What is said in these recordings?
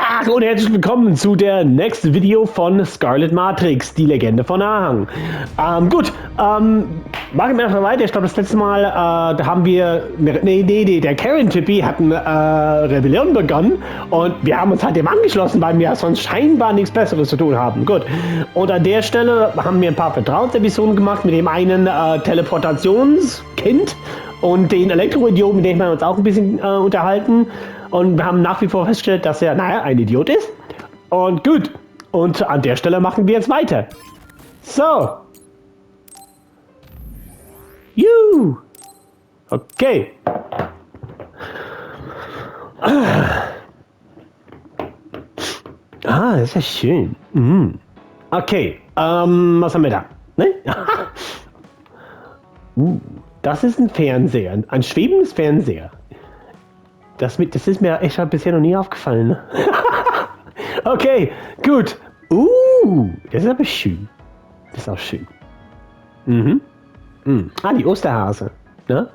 Tag und herzlich willkommen zu der nächsten Video von Scarlet Matrix, die Legende von Ahang. Gut, machen wir einfach weiter. Ich glaube, das letzte Mal, da haben wir, der Karen-Tippi hat eine Rebellion begonnen und wir haben uns halt dem angeschlossen, weil wir sonst scheinbar nichts Besseres zu tun haben. Gut, und an der Stelle haben wir ein paar Vertrauensepisoden gemacht mit dem einen Teleportationskind und den Elektroidioten, mit dem wir uns auch ein bisschen unterhalten. Und wir haben nach wie vor festgestellt, dass er, naja, ein Idiot ist. Und gut. Und an der Stelle machen wir jetzt weiter. So. Okay. Das ist ja schön. Okay. Was haben wir da? Ne? Das ist ein Fernseher. Ein schwebendes Fernseher. Das ist mir echt bisher noch nie aufgefallen. Okay, gut. Das ist aber schön. Das ist auch schön. Die Osterhase. Ne?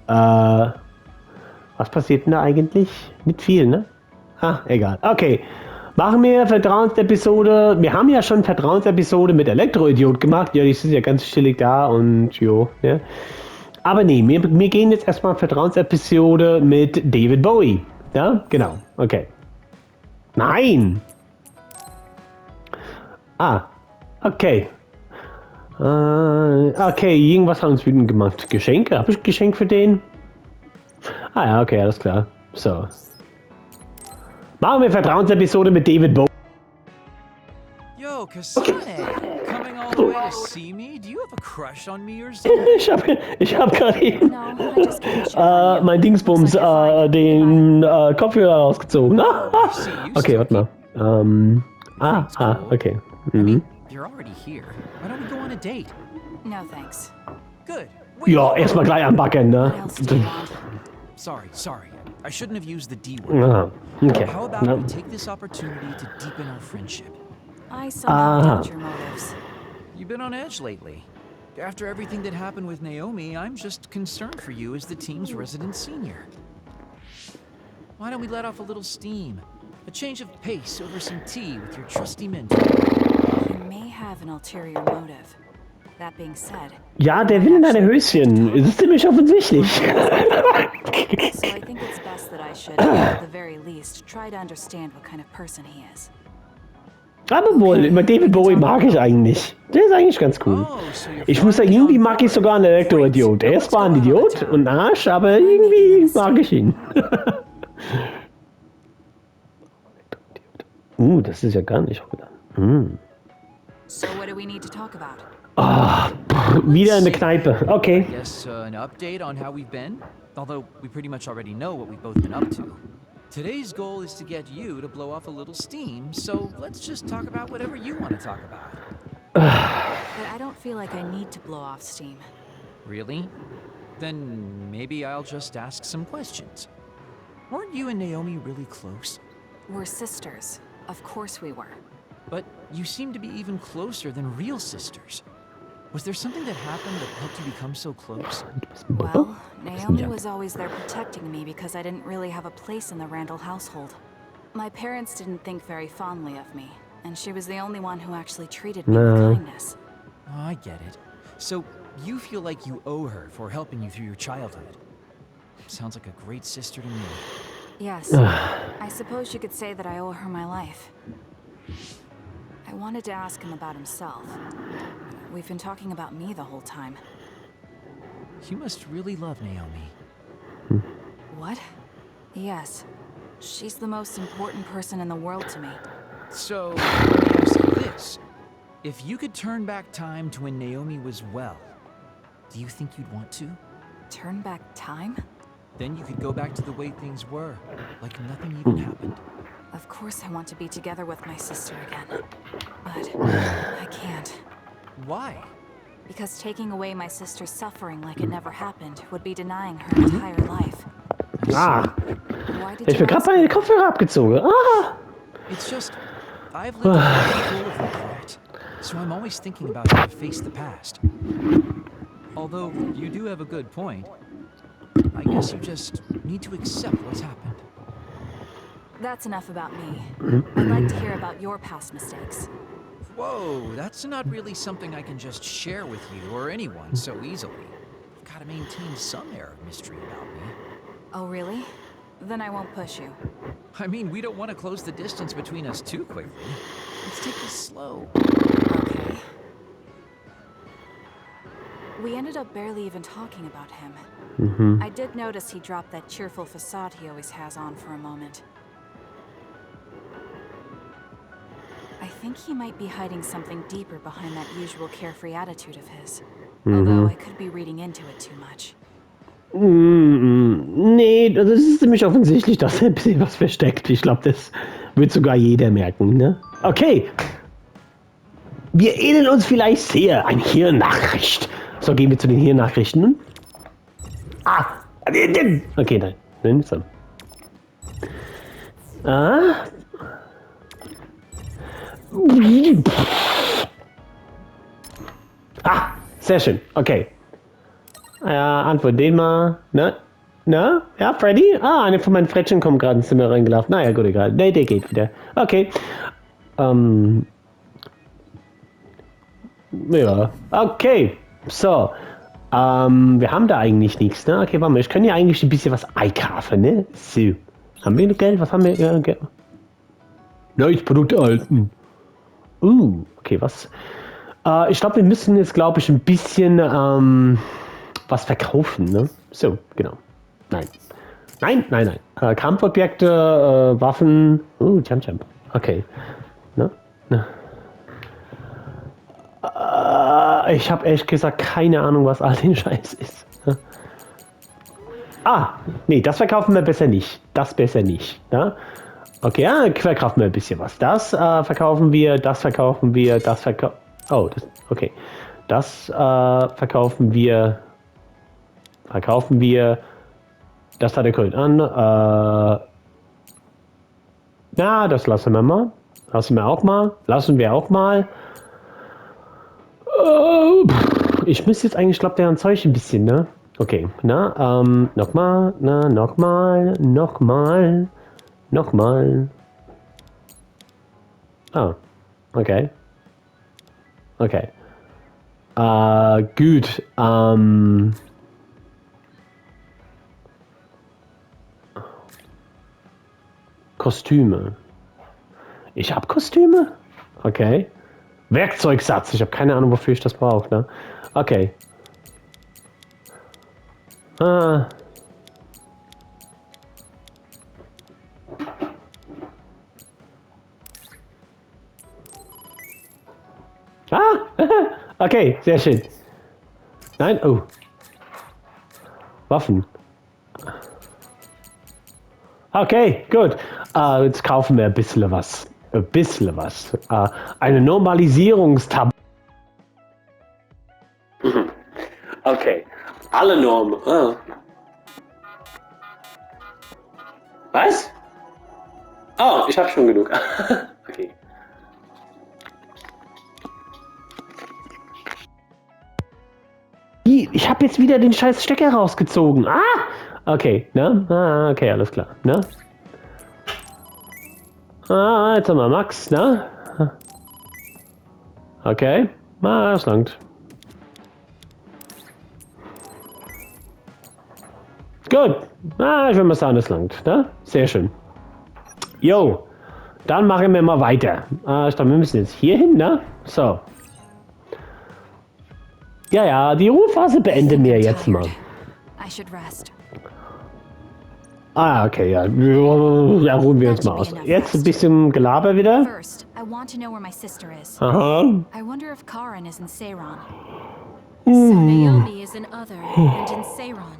Was passiert denn da eigentlich? Nicht viel, ne? Egal. Okay. Machen wir Vertrauensepisode. Wir haben ja schon Vertrauensepisode mit Elektroidiot gemacht. Ja, die sind ja ganz chillig da und jo. Ja. Aber nee, wir gehen jetzt erstmal Vertrauensepisode mit David Bowie. Ja, genau. Okay. Nein! Okay. Okay, irgendwas hat uns wütend gemacht. Geschenke? Habe ich ein Geschenk für den? Ja, okay, alles klar. So. Machen wir Vertrauensepisode mit David Bowie. Yo, Kasane! Coming all the way to see me? Do you have a crush on me or something? Ich hab gerade eben mein Dingsbums, den Kopfhörer rausgezogen. Okay, warte mal. Okay. You're already here. Why don't we go on a date? No, thanks. Good. Ja, erstmal gleich anbacken, ne? Sorry. I shouldn't have used the D word. Okay. How about we take this opportunity to deepen our friendship? I somehow doubt your motives. You've been on edge lately. After everything that happened with Naomi, I'm just concerned for you as the team's resident senior. Why don't we let off a little steam? A change of pace over some tea with your trusty mentor. He may have an ulterior motive. That being said... Ja, der will in deine Höschen. Es ist ziemlich offensichtlich. So I think it's best that I should, at the very least, try to understand what kind of person he is. Aber wohl, über David Bowie mag ich eigentlich. Der ist eigentlich ganz cool. Ich muss sagen, irgendwie mag ich sogar einen Elektroidiot. Er ist zwar ein Idiot und ein Arsch, aber irgendwie mag ich ihn. Das ist ja gar nicht gedacht. So what do we need to talk about? Wieder in der Kneipe. Okay. I guess an update on how we've been? Although we pretty much already know what we've both been up to. Today's goal is to get you to blow off a little steam, so let's just talk about whatever you want to talk about. But I don't feel like I need to blow off steam. Really? Then maybe I'll just ask some questions. Weren't you and Naomi really close? We're sisters. Of course we were. But you seem to be even closer than real sisters. Was there something that happened that helped you become so close? Well, Naomi was always there protecting me because I didn't really have a place in the Randall household. My parents didn't think very fondly of me, and she was the only one who actually treated me with kindness. Oh, I get it. So you feel like you owe her for helping you through your childhood. Sounds like a great sister to me. Yes, I suppose you could say that I owe her my life. I wanted to ask him about himself. We've been talking about me the whole time. You must really love Naomi. What? Yes. She's the most important person in the world to me. So, let me ask you this. If you could turn back time to when Naomi was well, do you think you'd want to? Turn back time? Then you could go back to the way things were, like nothing even happened. Of course I want to be together with my sister again. But I can't. Why? Because taking away my sister's suffering like it never happened would be denying her entire life. Why did Ich bin gerade meine Kopfhörer abgezogen. It's just, I've lived a life full of regret, so I'm always thinking about how to face the past. Although you do have a good point. I guess you just need to accept what's happened. That's enough about me. I'd like to hear about your past mistakes. Whoa, that's not really something I can just share with you or anyone so easily. I've got to maintain some air of mystery about me. Oh, really? Then I won't push you. I mean, we don't want to close the distance between us too quickly. Let's take this slow. Okay. We ended up barely even talking about him. I did notice he dropped that cheerful facade he always has on for a moment. I think he might be hiding something deeper behind that usual carefree attitude of his. Although I could be reading into it too much. Nee, das ist ziemlich offensichtlich, dass er ein bisschen was versteckt. Ich glaube, das wird sogar jeder merken, ne? Okay. Wir ähneln uns vielleicht sehr. Eine Hirnnachricht. So, gehen wir zu den Hirnnachrichten. Ah! Okay, nein. Nein, so. Ah. Ah, sehr schön. Okay. Antwort den mal. Ne? Na? Ja, Freddy? Ah, eine von meinen Frettchen kommt gerade ins Zimmer reingelaufen. Naja, gut, egal. Ne, der geht wieder. Okay. Ja. Okay. So. Wir haben da eigentlich nichts, ne? Okay, warte mal. Ich kann ja eigentlich ein bisschen was einkaufen, ne? So. Haben wir noch Geld? Was haben wir? Geld? Neues Produkt erhalten. Okay, was? Ich glaube, wir müssen jetzt, glaube ich, ein bisschen was verkaufen, ne? So, genau. Nein. Nein, nein, nein. Kampfobjekte, Waffen. Jump. Okay. Ne? Ne? Ich habe ehrlich gesagt keine Ahnung, was all den Scheiß ist. Ne? Nee, das verkaufen wir besser nicht. Das besser nicht. Ne? Okay, ja, verkaufen wir ein bisschen was. Das verkaufen wir, das verkaufen wir, das verkaufen. Oh, das, okay. Das verkaufen wir. Verkaufen wir. Das hat der Kult an. Na, das lassen wir mal. Lassen wir auch mal. Lassen wir auch mal. Ich müsste jetzt eigentlich, glaube der Zeug ein bisschen, ne? Okay, na, nochmal, na, nochmal. Ah, okay. Okay. Gut, Kostüme. Ich habe Kostüme? Okay. Werkzeugsatz. Ich habe keine Ahnung, wofür ich das brauche, ne? Okay. Okay, sehr schön. Nein, oh. Waffen. Okay, gut. Jetzt kaufen wir ein bisschen was. Eine Normalisierungstab. Okay. Alle Normen. Was? Oh, ich habe schon genug. Okay. Ich habe jetzt wieder den scheiß Stecker rausgezogen. Okay, ne? Okay, alles klar, ne? Jetzt haben wir Max, ne? Okay, das langt. Gut, ich will mal sagen, das langt, ne? Sehr schön. Jo, dann machen wir mal weiter. Ich glaube, wir müssen jetzt hier hin, ne? So. Ja, die Ruhephase beenden wir jetzt mal. Okay, ja. Ja, ruhen wir uns mal aus. Jetzt ein bisschen Gelaber wieder. Aha. I wonder if Karin is in Seiran. So Naomi is in Other and in Seiran.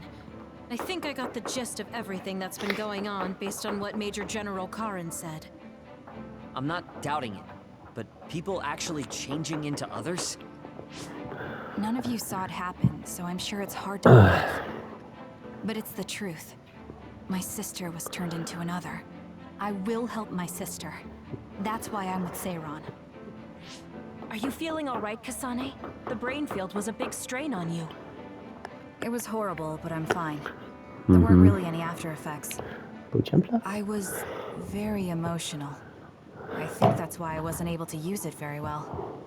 I think I got the gist of everything that's been going on based on what Major General Karin said. I'm not doubting it, but people actually changing into others? None of you saw it happen, so I'm sure it's hard to believe. But it's the truth. My sister was turned into another. I will help my sister. That's why I'm with Seiran. Are you feeling all right, Kasane? The brain field was a big strain on you. It was horrible, but I'm fine. There weren't really any after effects. Bootcamper? I was Very emotional. I think that's why I wasn't able to use it very well.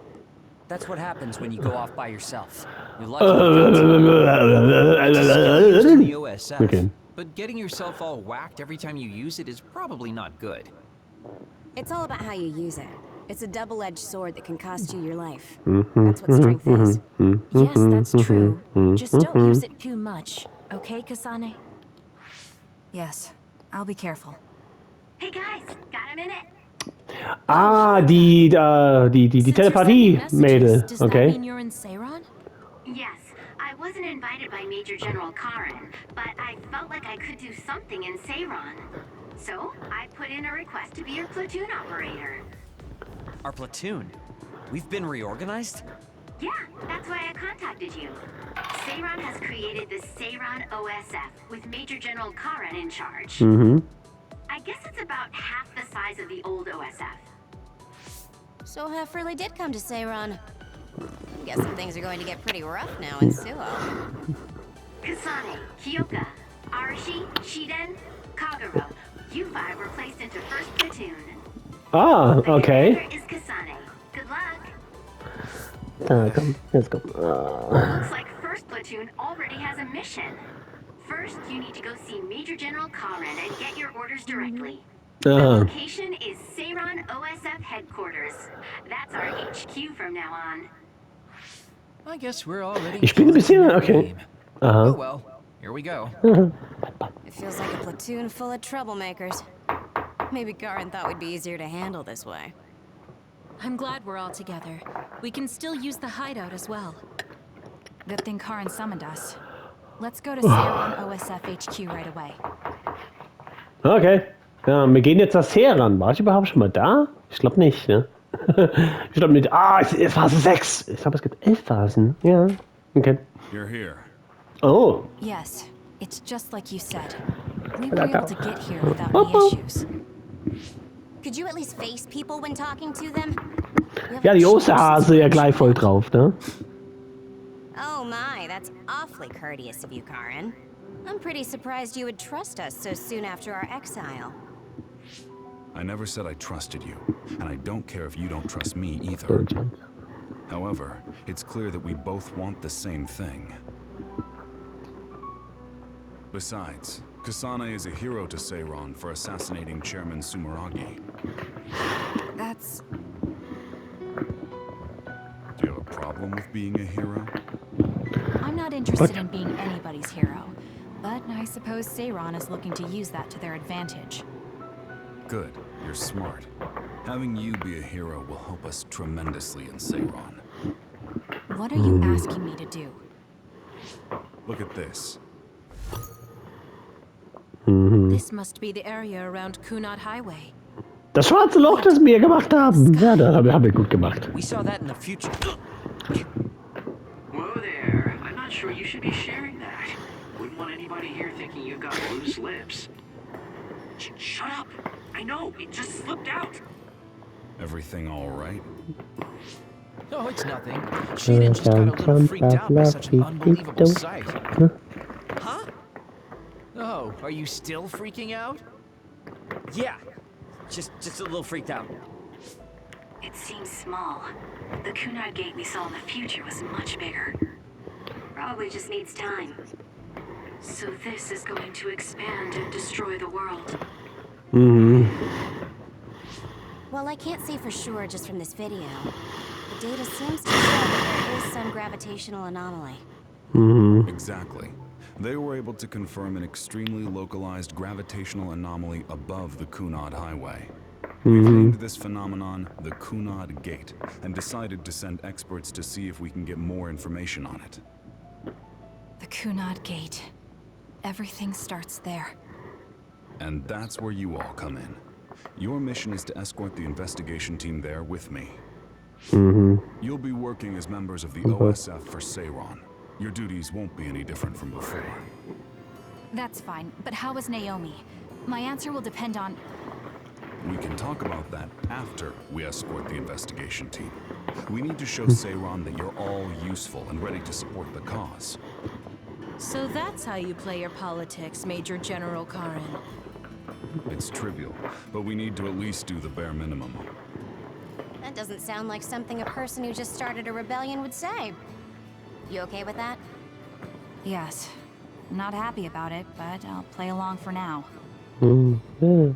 That's what happens when you go off by yourself. You're lucky you Used in the OSF, Okay. but getting yourself all whacked every time you use it is probably not good. It's all about how you use it. It's a double-edged sword that can cost you your life. That's what strength is. Yes, that's true. Just don't use it too much, okay, Kasane? Yes, I'll be careful. Hey guys, got a minute? Ah, die Telepathie-Mädel. Does that Okay. mean you're in Seiron? Yes, I wasn't invited by Major General Karen, but I felt like I could do something in Seiron. So, I put in a request to be your platoon operator. Our platoon? We've been reorganized? Yeah, that's why I contacted you. Seiron has created the Seiron OSF with Major General Karen in charge. I guess it's about half the size of the old OSF. So Hef really did come to Seiron. I'm guessing things are going to get pretty rough now in Suo. Kasane, Kyoka, Arashi, Shiden, Kagero. You five were placed into first platoon. Ah, The okay. commander is Kasane. Good luck. Komm, let's go. Looks like first platoon already has a mission. First, you need to go see Major General Karen and get your orders directly. The location is Seiron OSF headquarters. That's our HQ from now on. I guess we're already. Ich bin ein bisschen, okay. game. Aha. Oh well, here we go. It feels like a platoon full of troublemakers. Maybe Karen thought we'd be easier to handle this way. I'm glad we're all together. We can still use the hideout as well. Good thing Karen summoned us. Let's go to Seiron OSF HQ right away. Okay. Ja, wir gehen jetzt nach Sherian. War ich überhaupt schon mal da? Ich glaube nicht, ne? Ich glaube nicht. Ah, es ist Phase 6. Ich glaube, es gibt 11 Phasen. Ja. Okay. You're here. Oh. Yes, it's just like you said. We were able to get here without any issues. Could you at least face people when talking to them? Ja, die Osterhase ja gleich voll drauf, ne? Oh my, that's awfully courteous of you, Karen. I'm pretty surprised you would trust us so soon after our exile. I never said I trusted you, and I don't care if you don't trust me either. However, it's clear that we both want the same thing. Besides, Kasane is a hero to Seiron for assassinating Chairman Sumeragi. That's... Do you have a problem with being a hero? I'm not interested in being anybody's hero, but I suppose Seiron is looking to use that to their advantage. Good, you're smart. Having you be a hero will help us tremendously in Seiron. What are you asking me to do? Look at this. This must be the area around Kunad Highway. Das schwarze Loch, das wir gemacht haben. Ja, das haben wir gut gemacht. We saw that in the future. Whoa there. I'm not sure you should be sharing that. Wouldn't want anybody here thinking you've got loose lips. Shut up! I know, it just slipped out. Everything all right? No, it's nothing. Sherian just got a little freaked out by such an unbelievable sight. Huh? Oh, are you still freaking out? Yeah. Just a little freaked out. It seems small. The Kunad gate we saw in the future was much bigger. Probably just needs time. So this is going to expand and destroy the world. Well, I can't say for sure just from this video. The data seems to show that there is some gravitational anomaly. Exactly. They were able to confirm an extremely localized gravitational anomaly above the Kunad Highway. We've named this phenomenon the Kunad Gate and decided to send experts to see if we can get more information on it. The Kunad Gate. Everything starts there. And that's where you all come in. Your mission is to escort the investigation team there with me. You'll be working as members of the OSF for Seiron. Your duties won't be any different from before. That's fine, but how is Naomi? My answer will depend on... We can talk about that after we escort the investigation team. We need to show Seiron that you're all useful and ready to support the cause. So that's how you play your politics, Major General Karen. It's trivial, but we need to at least do the bare minimum. That doesn't sound like something a person who just started a rebellion would say. You okay with that? Yes. Not happy about it, but I'll play along for now. Ja.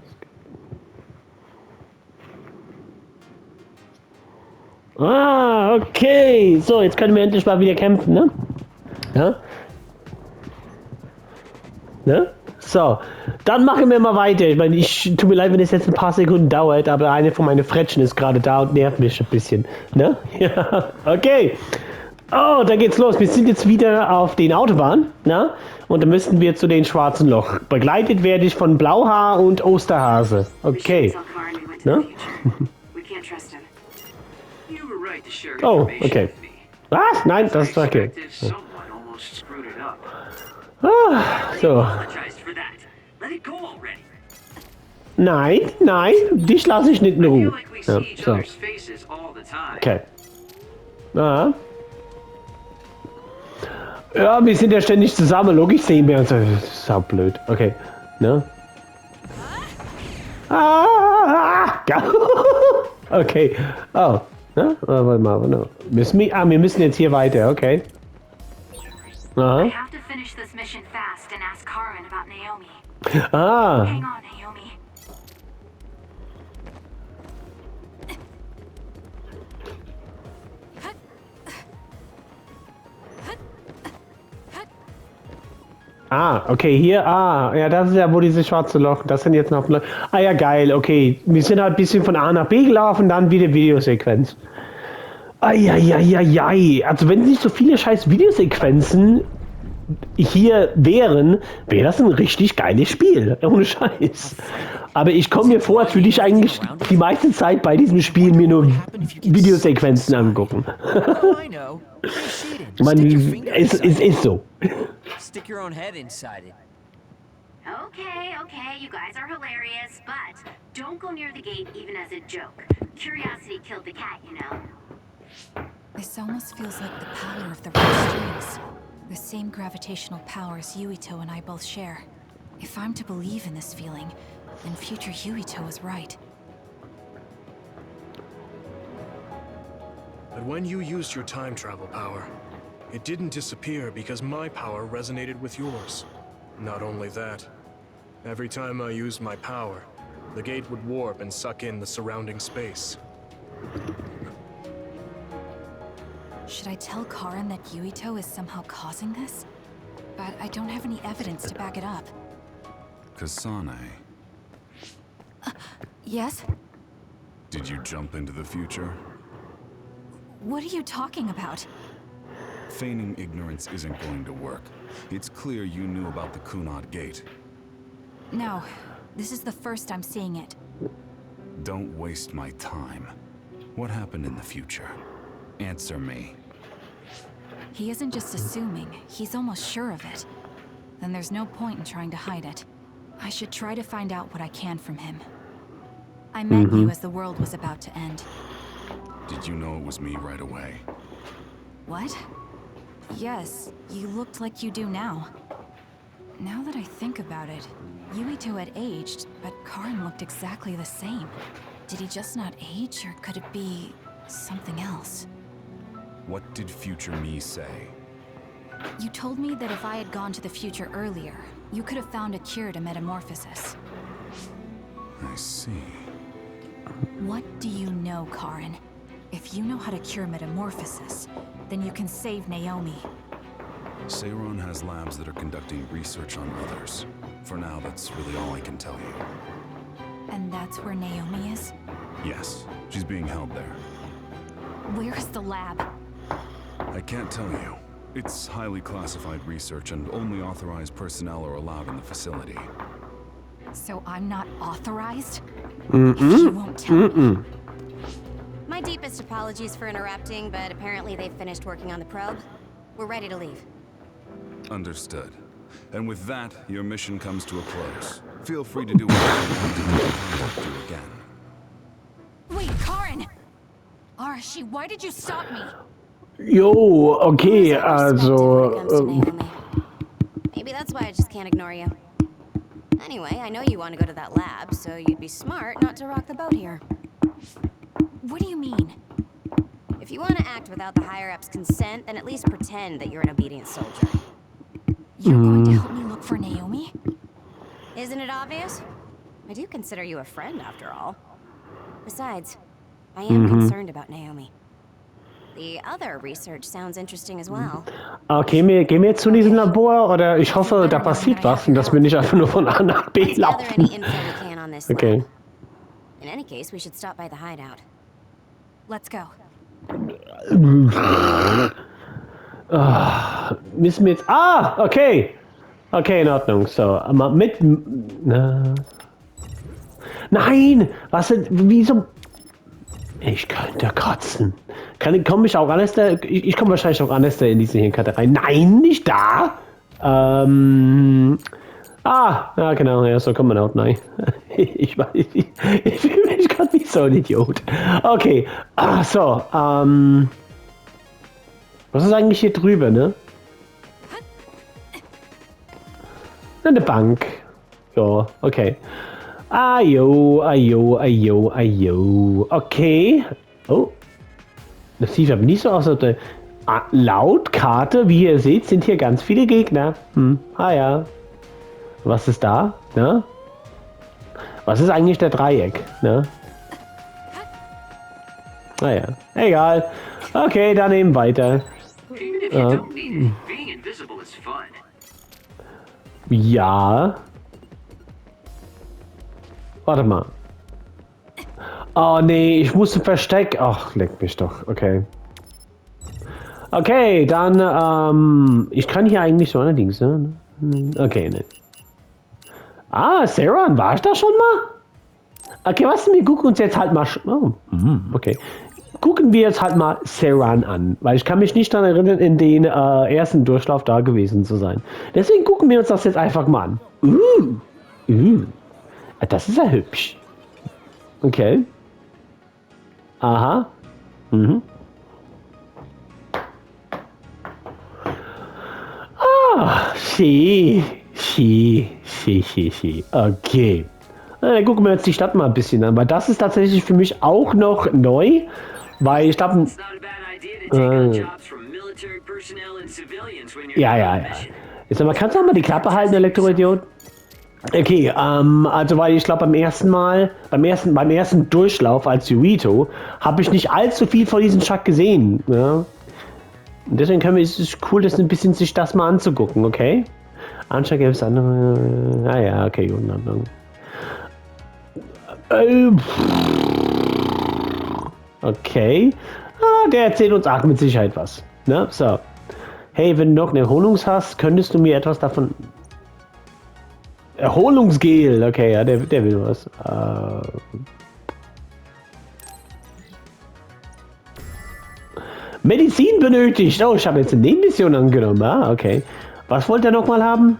Ah, okay. So, jetzt können wir endlich mal wieder kämpfen, ne? Ja? Ne? So, dann machen wir mal weiter. Ich meine, tut mir leid, wenn es jetzt ein paar Sekunden dauert, aber eine von meinen Frettchen ist gerade da und nervt mich ein bisschen. Ne? Ja, okay. Oh, da geht's los. Wir sind jetzt wieder auf den Autobahn, ne? Und da müssten wir zu den schwarzen Loch. Begleitet werde ich von Blauhaar und Osterhase. Okay. Ne? Oh, okay. Was? Nein, das ist okay. Ah, so. Nein, nein, dich lasse ich nicht in Ruhe. Ja, so. Okay. Ah. Ja, wir sind ja ständig zusammen. Logisch sehen wir uns. Das ist sau blöd. Okay. Ne? Ah, ja. Okay. Oh. Ne? Warte mal. Wir müssen jetzt hier weiter. Okay. Aha. I have to finish this mission fast and ask Karen about Naomi. Ah. Hang on, Naomi. Ah, okay, hier, ja, das ist ja, wo diese schwarze Loch, das sind jetzt noch, ah ja, geil, okay, wir sind halt ein bisschen von A nach B gelaufen, dann wieder Videosequenz. Eieieiei, also wenn nicht so viele scheiß Videosequenzen hier wären, wäre das ein richtig geiles Spiel, ohne Scheiß. Aber ich komme mir vor, als würde ich eigentlich die meiste Zeit bei diesem Spiel mir nur Videosequenzen angucken. Man, es ist so. Stick your own head inside it. Okay, you guys are hilarious, but don't go near the gate even as a joke. Curiosity killed the cat, you know. This almost feels like the power of the red strings. The same gravitational powers Yuito and I both share. If I'm to believe in this feeling, then future Yuito is right. But when you used your time travel power, it didn't disappear because my power resonated with yours. Not only that, every time I used my power, the gate would warp and suck in the surrounding space. Should I tell Karen that Yuito is somehow causing this? But I don't have any evidence to back it up. Kasane, Yes? did you jump into the future? What are you talking about? Feigning ignorance isn't going to work. It's clear you knew about the Kunad Gate. No, this is the first I'm seeing it. Don't waste my time. What happened in the future? Answer me. He isn't just assuming, he's almost sure of it. Then there's no point in trying to hide it. I should try to find out what I can from him. I met you as the world was about to end. Did you know it was me right away? What? Yes, you looked like you do now. Now that I think about it, Yuito had aged, but Karen looked exactly the same. Did he just not age, or could it be something else? What did future me say? You told me that if I had gone to the future earlier, you could have found a cure to metamorphosis. I see. What do you know, Karen? If you know how to cure metamorphosis, then you can save Naomi. Sherian has labs that are conducting research on others. For now, that's really all I can tell you. And that's where Naomi is? Yes, she's being held there. Where is the lab? I can't tell you. It's highly classified research and only authorized personnel are allowed in the facility. So I'm not authorized? If you won't tell me. My deepest apologies for interrupting, but apparently they've finished working on the probe. We're ready to leave. Understood. And with that, your mission comes to a close. Feel free to do whatever you want to do to contact you again. Wait, Karen! Arashi, why did you stop me? Jo, okay, When it comes to also... Naomi. Maybe that's why I just can't ignore you. Anyway, I know you want to go to that lab, so you'd be smart not to rock the boat here. What do you mean? If you want to act without the higher-ups' consent, then at least pretend that you're an obedient soldier. You're going to help me look for Naomi? Isn't it obvious? I do consider you a friend, after all. Besides, I am concerned about Naomi. The other research sounds interesting as well. Okay, gehen wir jetzt zu diesem Labor oder ich hoffe, da passiert was und dass wir nicht einfach nur von A nach B Let's gather laufen. any info we can on this Okay. lab. In any case, we should stop by the hideout. Let's go. Müssen wir jetzt... Ah, okay. Okay, in Ordnung. So, aber mit... Nein! Was denn? Wieso... Ich könnte kotzen. Komme ich auch anders da? Ich komme wahrscheinlich auch anders da in diese hier Karte rein. Nein, nicht da! Ja genau, ja, so kommt man auch rein. Ich weiß nicht. Ich fühle mich gerade wie so ein Idiot. Okay, so, was ist eigentlich hier drüber, ne? Eine Bank. Ja, okay. Ajo. Okay. Oh. Das sieht aber nicht so aus, als ob laut Karte, wie ihr seht, sind hier ganz viele Gegner. Ja. Was ist da? Ne? Was ist eigentlich der Dreieck? Ne? Naja, egal. Okay, dann eben weiter. Even if you don't need it, being invisible is fun. Ja. Warte mal. Oh nee, ich musste verstecken. Ach, leck mich doch. Okay. Okay, dann, ich kann hier eigentlich so allerdings, ne? Okay, ne. Sherian, war ich da schon mal? Okay, was wir gucken uns jetzt halt mal... okay. Gucken wir jetzt halt mal Sherian an, weil ich kann mich nicht daran erinnern, in den ersten Durchlauf da gewesen zu sein. Deswegen gucken wir uns das jetzt einfach mal an. Das ist ja hübsch. Okay. Aha. Schön. Okay. Dann gucken wir uns die Stadt mal ein bisschen an, weil das ist tatsächlich für mich auch noch neu, weil ich glaube... Ja. Jetzt aber kannst du auch mal die Klappe halten, Elektroidiot? Okay, also weil ich glaube beim ersten Durchlauf als Yurito habe ich nicht allzu viel von diesem Schack gesehen. Ja? Und deswegen ist es cool, das ein bisschen sich das mal anzugucken, okay? Anscheinend gibt es andere... ja, okay, gut, in Ordnung. Okay. Der erzählt uns auch mit Sicherheit was. Ne? So. Hey, wenn du noch eine Erholung hast, könntest du mir etwas davon... Erholungsgel. Okay, ja, der will was. Medizin benötigt. Oh, ich habe jetzt eine Nebenmission angenommen. Okay. Was wollt ihr noch mal haben?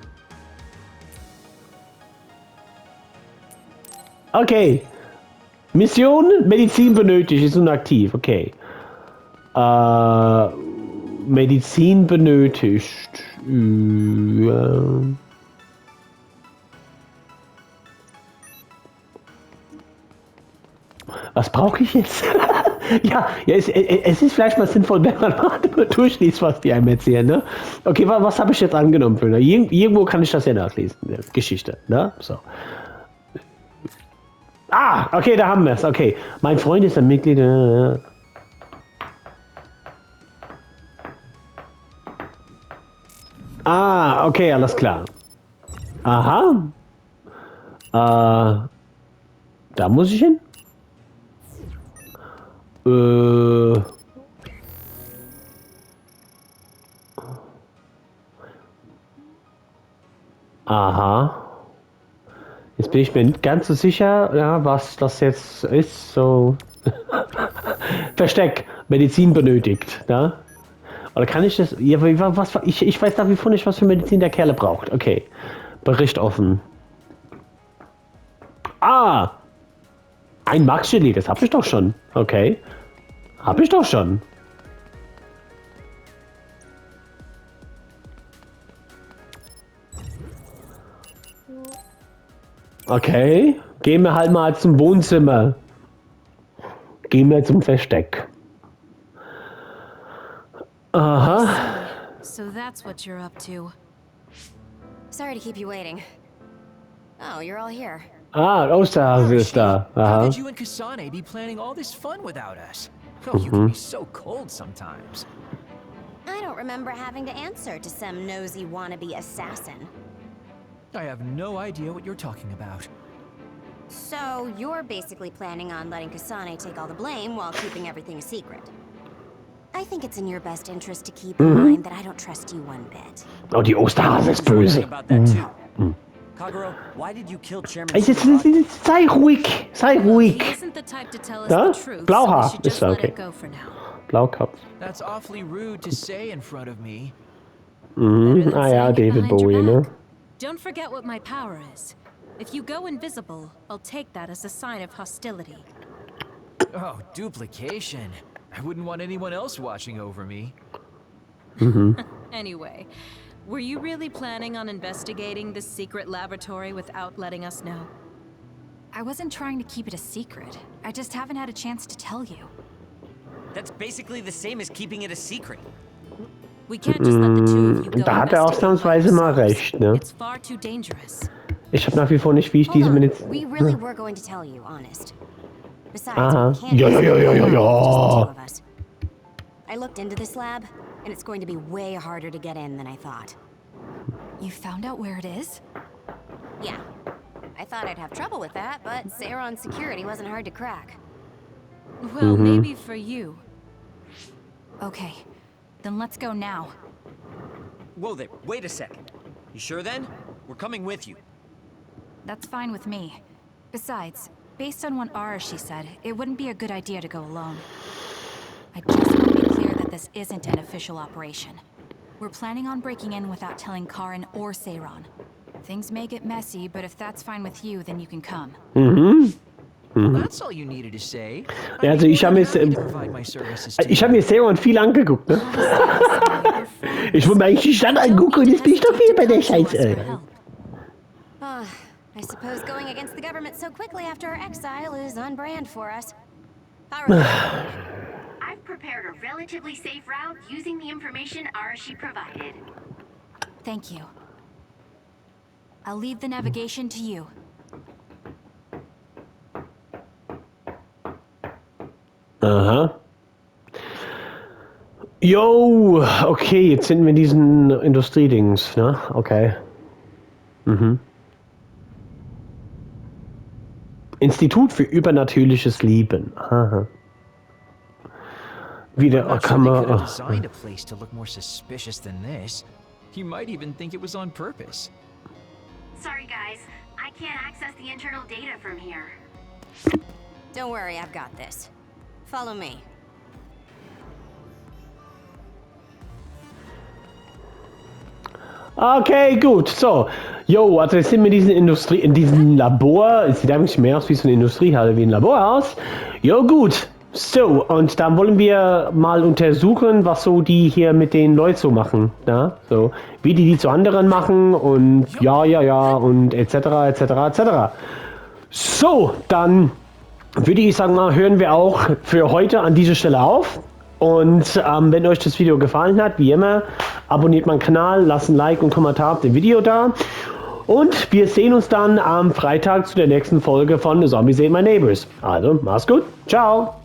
Okay. Mission, Medizin benötigt, ist inaktiv. Okay. Medizin benötigt. Was brauche ich jetzt? ja, es ist vielleicht mal sinnvoll, wenn man mal durchliest, was die einem erzählen, ne? Okay, was habe ich jetzt angenommen für eine? Irgendwo kann ich das ja nachlesen, Geschichte, ne? So. Okay, da haben wir es. Okay, mein Freund ist ein Mitglied. Okay, alles klar. Aha. Da muss ich hin. Aha. Jetzt bin ich mir nicht ganz so sicher, ja, was das jetzt ist. So. Versteck. Medizin benötigt. Ja? Oder kann ich das... Ja, ich weiß nach wie vor nicht, was für Medizin der Kerle braucht. Okay. Bericht offen. Ein Max-Gelee, das habe ich doch schon. Okay. Habe ich doch schon. Okay, gehen wir halt mal zum Wohnzimmer. Gehen wir zum Versteck. Aha. So that's what you're up to. Sorry to keep you waiting. Oh, you're all here. Ah, Osterhase ist da. How Aha. could you and Kasane be planning all this fun without us? Oh, you can be so cold sometimes. I don't remember having to answer to some nosy wannabe assassin. I have no idea what you're talking about. So, you're basically planning on letting Kasane take all the blame while keeping everything a secret. I think it's in your best interest to keep in mind that I don't trust you one bit. Oh, die Osterhase ist böse. About that too. Kagero, why did you kill Chairman Sei ruhig, sei He ruhig. isn't the type to tell us Da? the truth, Blauhaar so we should ist just da, let okay. it go for now. Blaukopf. That's awfully rude to say in front of me. Mhm. Ah ja, David Bowie, ne? Don't forget what my power is. If you go invisible, I'll take that as a sign of hostility. Oh, duplication. I wouldn't want anyone else watching over me. Anyway, were you really planning on investigating this secret laboratory without letting us know? I wasn't trying to keep it a secret. I just haven't had a chance to tell you. That's basically the same as keeping it a secret. We can't just let the two of you go Da hat er investigating ausnahmsweise mal yourselves. recht, ne? It's far too dangerous. Ich hab nach wie vor nicht, wie ich Hold diese on, Minute... we really were going to tell you, honest. Besides, Aha. we can't Ja, ja, ja, ja, ja, just the ja. two of us. I looked into this lab, and it's going to be way harder to get in than I thought. You found out where it is? Yeah. I thought I'd have trouble with that, but Zeron's security wasn't hard to crack. Well, maybe for you. Okay, then let's go now. Whoa there, wait a second. You sure then? We're coming with you. That's fine with me. Besides, based on what Arashi said, it wouldn't be a good idea to go alone. I just want to be clear that this isn't an official operation. We're planning on breaking in without telling Karin or Seiron. Things may get messy, but if that's fine with you, then you can come. Well, that's all you needed to say. Ja, also ich habe mir Seiron viel angeguckt, ne? Ich wollte mir eigentlich die Stadt angucken und jetzt bin ich doch wieder bei der Scheiße. I suppose going against the government so quickly after our exile is on brand for us. All right. I've prepared a relatively safe route using the information Arashi provided. Thank you. I'll leave the navigation to you. Aha. Yo, okay, jetzt sind wir in diesen Industriedings, ne? Okay. Institut für übernatürliches Leben. Aha. Wieder I'm not sure kann they man. could have designed a place to look more suspicious than this. You might even think it was on purpose. Sorry guys, I can't access the internal data from here. Don't worry, I've got this. Follow me. Okay, gut. So. Jo, also jetzt sind wir in diesem Labor. Es sieht eigentlich mehr aus wie so eine Industriehalle, wie ein Laborhaus. Jo, gut. So, und dann wollen wir mal untersuchen, was so die hier mit den Leuten so machen. Ja? So, wie die zu anderen machen und ja, und etc., etc., etc. So, dann würde ich sagen, mal hören wir auch für heute an dieser Stelle auf. Und wenn euch das Video gefallen hat, wie immer, abonniert meinen Kanal, lasst ein Like und Kommentar auf dem Video da. Und wir sehen uns dann am Freitag zu der nächsten Folge von Zombies Ate My Neighbors. Also, mach's gut. Ciao.